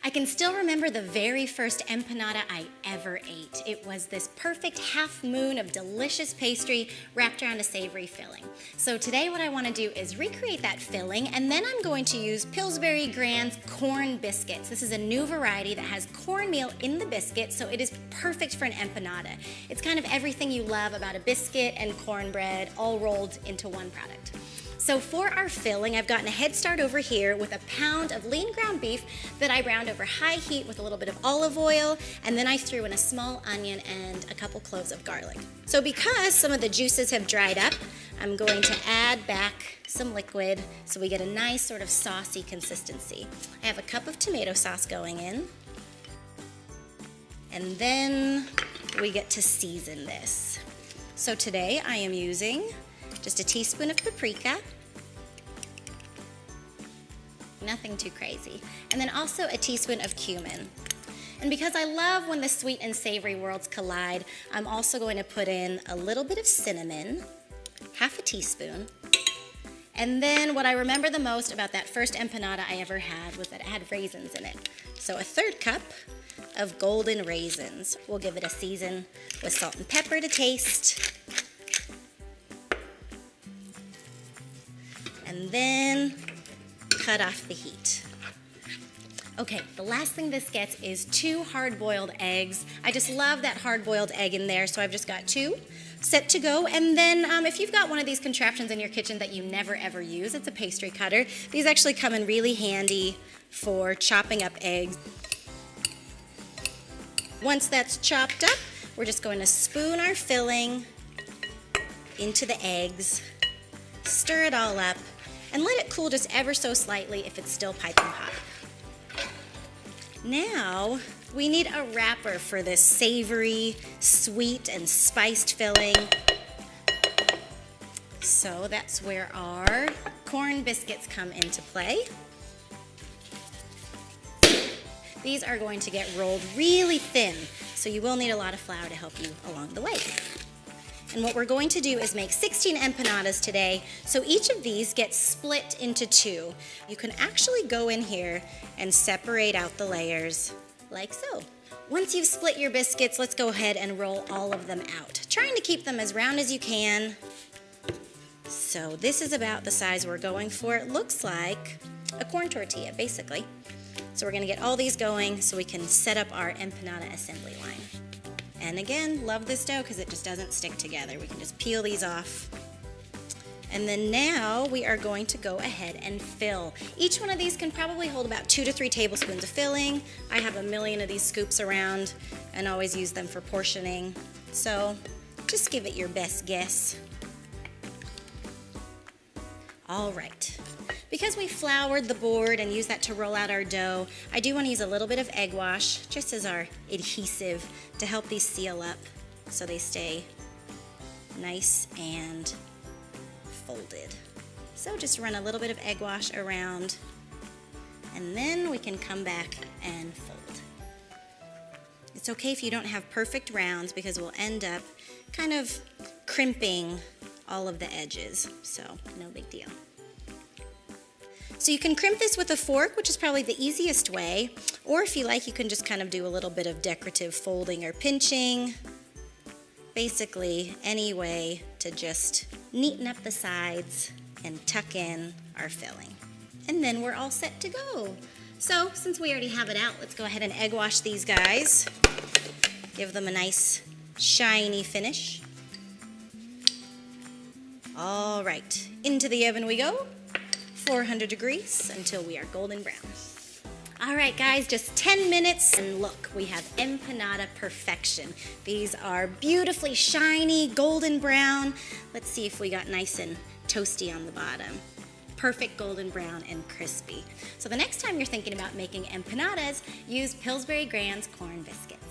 I can still remember the very first empanada I ever ate. It was this perfect half moon of delicious pastry wrapped around a savory filling. So today what I want to do is recreate that filling, and then I'm going to use Pillsbury Grand's corn biscuits. This is a new variety that has cornmeal in the biscuit, so it is perfect for an empanada. It's kind of everything you love about a biscuit and cornbread all rolled into one product. So for our filling, I've gotten a head start over here with a pound of lean ground beef that I browned over high heat with a little bit of olive oil, and then I threw in a small onion and a couple cloves of garlic. So because some of the juices have dried up, I'm going to add back some liquid so we get a nice sort of saucy consistency. I have a cup of tomato sauce going in, and then we get to season this. So today I am using just a teaspoon of paprika, nothing too crazy, and then also a teaspoon of cumin. And because I love when the sweet and savory worlds collide, I'm also going to put in a little bit of cinnamon, half a teaspoon, and then what I remember the most about that first empanada I ever had was that it had raisins in it. So a third cup of golden raisins. We'll give it a season with salt and pepper to taste. And then cut off the heat. Okay, the last thing this gets is 2 hard-boiled eggs. I just love that hard-boiled egg in there, so I've just got 2 set to go. And then if you've got one of these contraptions in your kitchen that you never ever use, it's a pastry cutter. These actually come in really handy for chopping up eggs. Once that's chopped up, we're just going to spoon our filling into the eggs, stir it all up, and let it cool just ever so slightly if it's still piping hot. Now, we need a wrapper for this savory, sweet, and spiced filling. So that's where our corn biscuits come into play. These are going to get rolled really thin, so you will need a lot of flour to help you along the way. And what we're going to do is make 16 empanadas today, so each of these gets split into 2. You can actually go in here and separate out the layers like so. Once you've split your biscuits, let's go ahead and roll all of them out, trying to keep them as round as you can. So this is about the size we're going for. It looks like a corn tortilla, basically. So we're gonna get all these going so we can set up our empanada assembly line. And again, love this dough because it just doesn't stick together. We can just peel these off. And then now we are going to go ahead and fill. Each one of these can probably hold about 2 to 3 tablespoons of filling. I have a million of these scoops around and always use them for portioning. So just give it your best guess. All right. Because we floured the board and used that to roll out our dough, I do want to use a little bit of egg wash just as our adhesive to help these seal up so they stay nice and folded. So just run a little bit of egg wash around, and then we can come back and fold. It's okay if you don't have perfect rounds because we'll end up kind of crimping all of the edges, so no big deal. So you can crimp this with a fork, which is probably the easiest way, or if you like, you can just kind of do a little bit of decorative folding or pinching. Basically, any way to just neaten up the sides and tuck in our filling. And then we're all set to go. So since we already have it out, let's go ahead and egg wash these guys. Give them a nice shiny finish. All right, into the oven we go. 400 degrees until we are golden brown. All right, guys, just 10 minutes, and look, we have empanada perfection. These are beautifully shiny, golden brown. Let's see if we got nice and toasty on the bottom. Perfect golden brown and crispy. So the next time you're thinking about making empanadas, use Pillsbury Grand's corn biscuits.